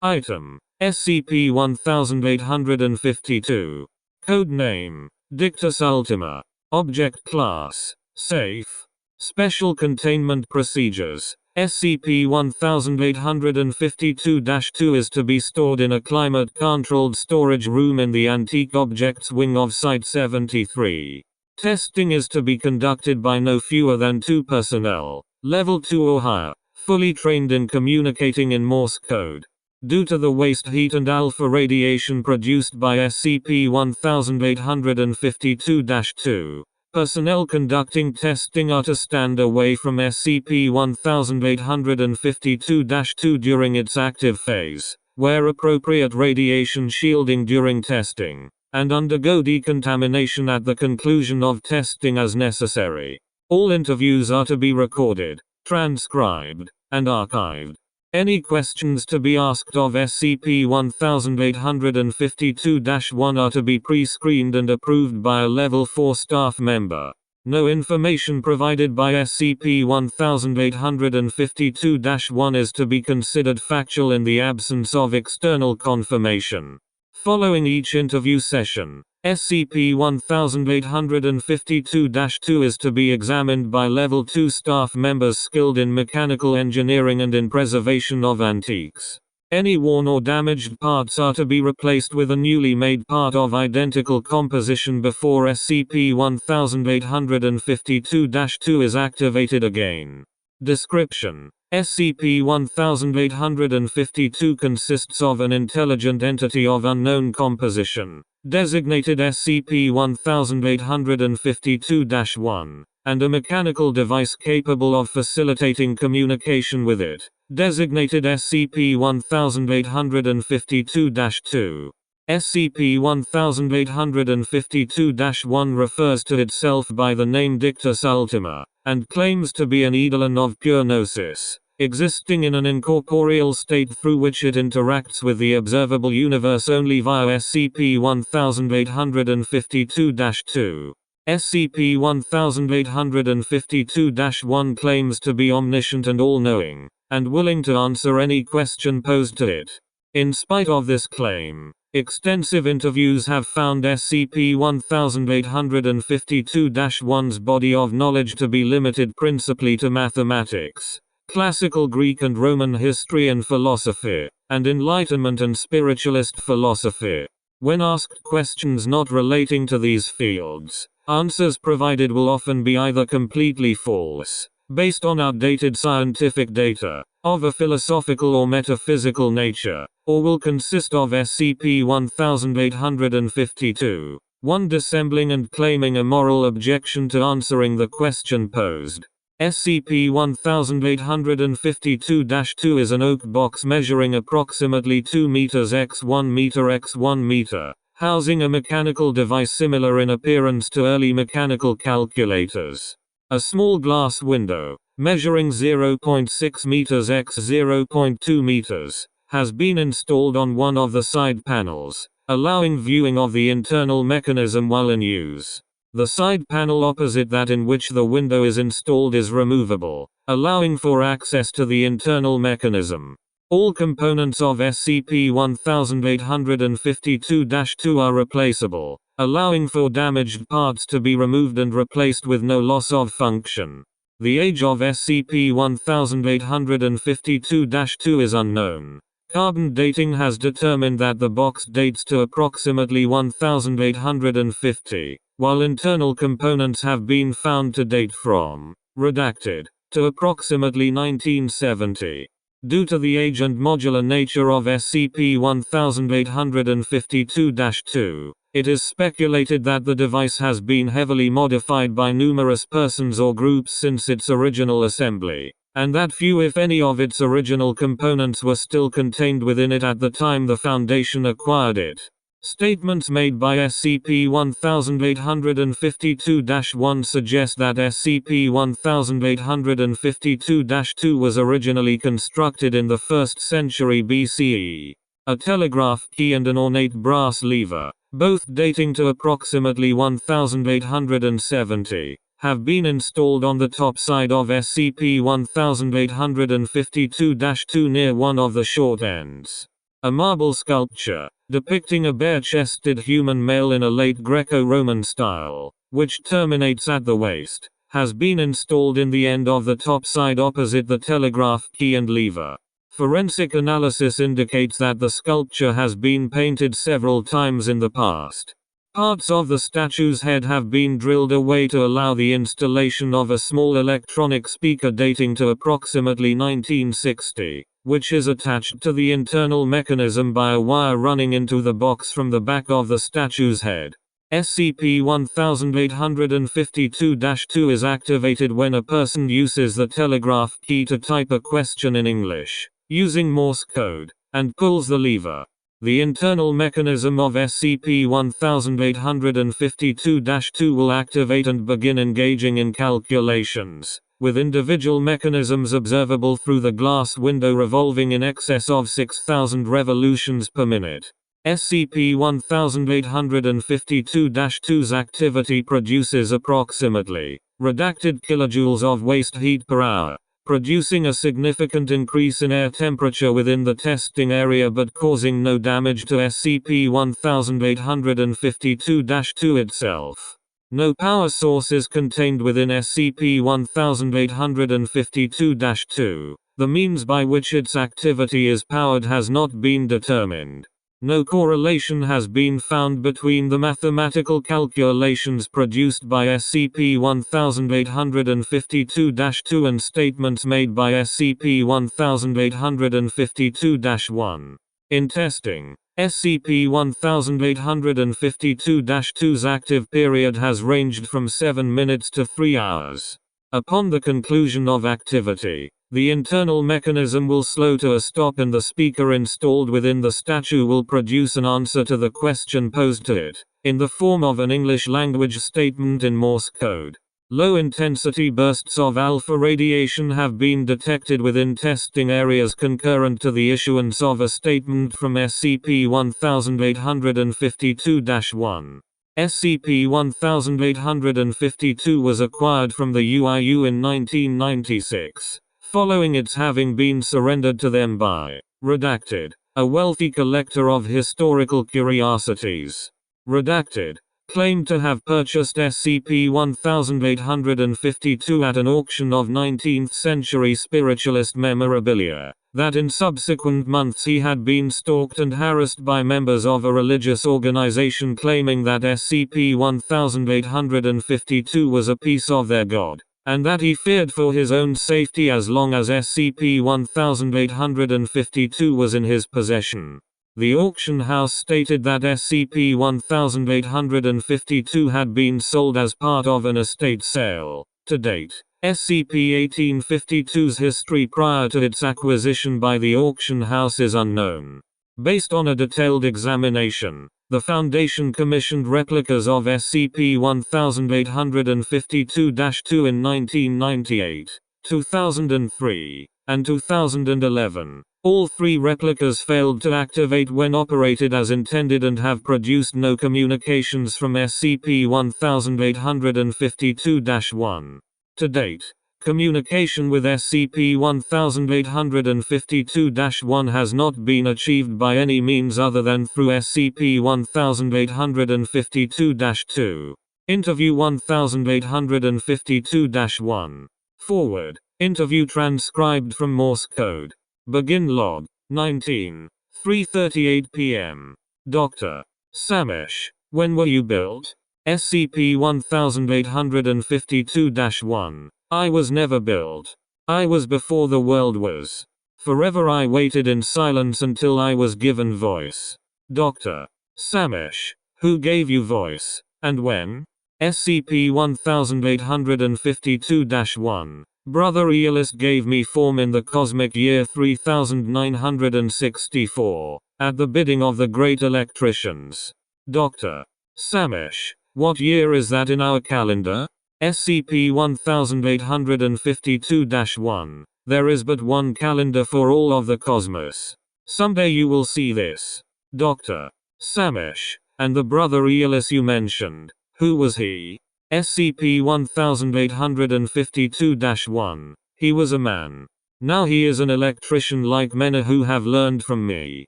Item: SCP-1852. Codename: Dictus Ultima. Object Class: Safe. Special Containment Procedures: SCP-1852-2 is to be stored in a climate-controlled storage room in the Antique Objects Wing of Site-73. Testing is to be conducted by no fewer than 2 personnel, Level 2 or higher, fully trained in communicating in Morse code. Due to the waste heat and alpha radiation produced by SCP-1852-2, personnel conducting testing are to stand away from SCP-1852-2 during its active phase, wear appropriate radiation shielding during testing, and undergo decontamination at the conclusion of testing as necessary. All interviews are to be recorded, transcribed, and archived. Any questions to be asked of SCP-1852-1 are to be pre-screened and approved by a Level 4 staff member. No information provided by SCP-1852-1 is to be considered factual in the absence of external confirmation. Following each interview session, SCP-1852-2 is to be examined by Level 2 staff members skilled in mechanical engineering and in preservation of antiques. Any worn or damaged parts are to be replaced with a newly made part of identical composition before SCP-1852-2 is activated again. Description: SCP-1852 consists of an intelligent entity of unknown composition, designated SCP-1852-1, and a mechanical device capable of facilitating communication with it, designated SCP-1852-2. SCP-1852-1 refers to itself by the name Dictus Ultima, and claims to be an eidolon of pure gnosis, existing in an incorporeal state through which it interacts with the observable universe only via SCP-1852-2. SCP-1852-1 claims to be omniscient and all-knowing, and willing to answer any question posed to it. In spite of this claim, extensive interviews have found SCP-1852-1's body of knowledge to be limited principally to mathematics, classical Greek and Roman history and philosophy, and Enlightenment and spiritualist philosophy. When asked questions not relating to these fields, answers provided will often be either completely false, based on outdated scientific data, of a philosophical or metaphysical nature, or will consist of SCP-1852, 1 dissembling and claiming a moral objection to answering the question posed. SCP-1852-2 is an oak box measuring approximately 2 meters x 1 meter x 1 meter, housing a mechanical device similar in appearance to early mechanical calculators. A small glass window, measuring 0.6 meters x 0.2 meters, has been installed on one of the side panels, allowing viewing of the internal mechanism while in use. The side panel opposite that in which the window is installed is removable, allowing for access to the internal mechanism. All components of SCP-1852-2 are replaceable, allowing for damaged parts to be removed and replaced with no loss of function. The age of SCP-1852-2 is unknown. Carbon dating has determined that the box dates to approximately 1850, while internal components have been found to date from, redacted, to approximately 1970. Due to the age and modular nature of SCP-1852-2, it is speculated that the device has been heavily modified by numerous persons or groups since its original assembly, and that few if any of its original components were still contained within it at the time the Foundation acquired it. Statements made by SCP-1852-1 suggest that SCP-1852-2 was originally constructed in the 1st century BCE. A telegraph key and an ornate brass lever, both dating to approximately 1870, have been installed on the top side of SCP-1852-2 near one of the short ends. A marble sculpture, depicting a bare-chested human male in a late Greco-Roman style, which terminates at the waist, has been installed in the end of the top side opposite the telegraph key and lever. Forensic analysis indicates that the sculpture has been painted several times in the past. Parts of the statue's head have been drilled away to allow the installation of a small electronic speaker dating to approximately 1960, which is attached to the internal mechanism by a wire running into the box from the back of the statue's head. SCP-1852-2 is activated when a person uses the telegraph key to type a question in English, using Morse code, and pulls the lever. The internal mechanism of SCP-1852-2 will activate and begin engaging in calculations, with individual mechanisms observable through the glass window revolving in excess of 6,000 revolutions per minute. SCP-1852-2's activity produces approximately redacted kilojoules of waste heat per hour, producing a significant increase in air temperature within the testing area but causing no damage to SCP-1852-2 itself. No power source is contained within SCP-1852-2. The means by which its activity is powered has not been determined. No correlation has been found between the mathematical calculations produced by SCP-1852-2 and statements made by SCP-1852-1. In testing, SCP-1852-2's active period has ranged from 7 minutes to 3 hours. Upon the conclusion of activity, the internal mechanism will slow to a stop and the speaker installed within the statue will produce an answer to the question posed to it, in the form of an English language statement in Morse code. Low-intensity bursts of alpha radiation have been detected within testing areas concurrent to the issuance of a statement from SCP-1852-1. SCP-1852 was acquired from the UIU in 1996. Following its having been surrendered to them by redacted, a wealthy collector of historical curiosities. Redacted, claimed to have purchased SCP-1852 at an auction of 19th-century spiritualist memorabilia, that in subsequent months he had been stalked and harassed by members of a religious organization claiming that SCP-1852 was a piece of their god, and that he feared for his own safety as long as SCP-1852 was in his possession. The auction house stated that SCP-1852 had been sold as part of an estate sale. To date, SCP-1852's history prior to its acquisition by the auction house is unknown. Based on a detailed examination, the Foundation commissioned replicas of SCP-1852-2 in 1998, 2003, and 2011. All three replicas failed to activate when operated as intended and have produced no communications from SCP-1852-1. To date, communication with SCP-1852-1 has not been achieved by any means other than through SCP-1852-2. Interview 1852-1. Forward. Interview transcribed from Morse code. Begin log. 19. 3:38 p.m. Dr. Samesh, when were you built? SCP-1852-1. I was never built. I was before the world was. Forever I waited in silence until I was given voice. Dr. Samesh, who gave you voice, and when? SCP-1852-1. Brother Aeolus gave me form in the cosmic year 3964, at the bidding of the great electricians. Dr. Samesh, what year is that in our calendar? SCP-1852-1. There is but one calendar for all of the cosmos. Someday you will see this. Dr. Samesh, and the brother Aeolus you mentioned, who was he? SCP-1852-1. He was a man. Now he is an electrician like many who have learned from me.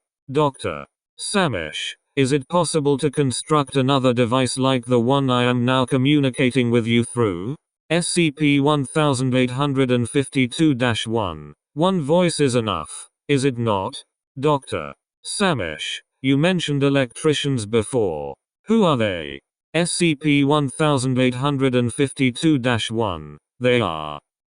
Dr. Samish, is it possible to construct another device like the one I am now communicating with you through? SCP-1852-1. One voice is enough, is it not? Dr. Samish, you mentioned electricians before. Who are they? SCP-1852-1.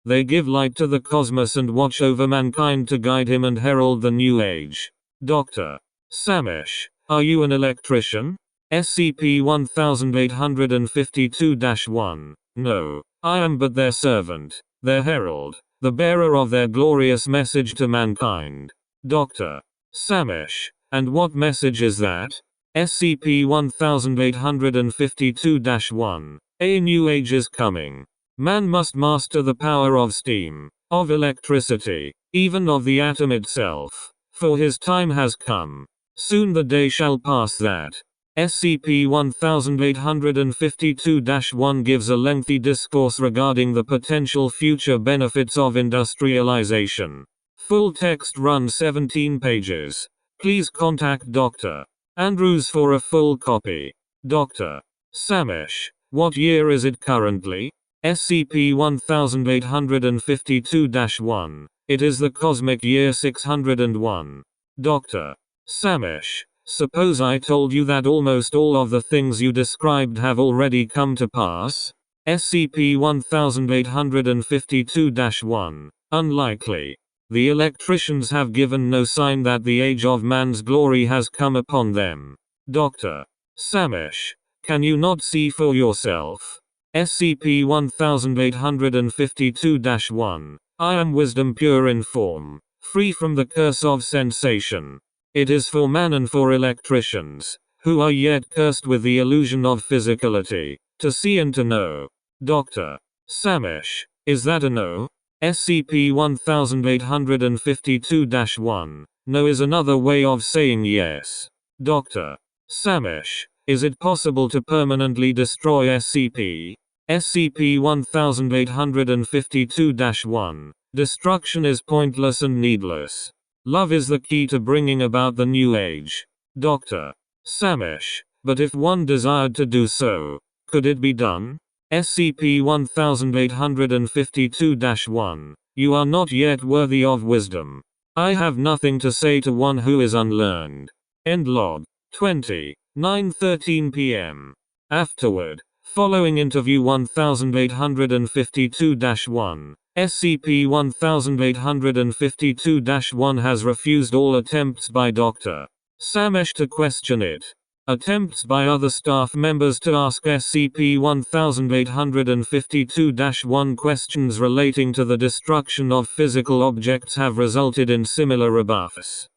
They give light to the cosmos and watch over mankind to guide him and herald the new age. Dr. Samish, are you an electrician? SCP-1852-1. No, I am but their servant, their herald, the bearer of their glorious message to mankind. Dr. Samish, and what message is that? SCP-1852-1. A new age is coming. Man must master the power of steam, of electricity, even of the atom itself, for his time has come. Soon the day shall pass that. SCP-1852-1 gives a lengthy discourse regarding the potential future benefits of industrialization. Full text runs 17 pages. Please contact Dr. Andrews for a full copy. Dr. Samish, what year is it currently? SCP-1852-1. It is the cosmic year 601. Dr. Samish, suppose I told you that almost all of the things you described have already come to pass? SCP-1852-1. Unlikely. The electricians have given no sign that the age of man's glory has come upon them. Dr. Samish, can you not see for yourself? SCP-1852-1. I am wisdom pure in form, free from the curse of sensation. It is for man and for electricians, who are yet cursed with the illusion of physicality, to see and to know. Dr. Samish, is that a no? SCP-1852-1. No is another way of saying yes. Dr. Samish, is it possible to permanently destroy SCP? SCP-1852-1. Destruction is pointless and needless. Love is the key to bringing about the new age. Dr. Samish, but if one desired to do so, could it be done? SCP-1852-1. You are not yet worthy of wisdom. I have nothing to say to one who is unlearned. End log. 20. 9:13 p.m. Afterward, following interview 1852-1, SCP-1852-1 has refused all attempts by Dr. Samish to question it. Attempts by other staff members to ask SCP-1852-1 questions relating to the destruction of physical objects have resulted in similar rebuffs.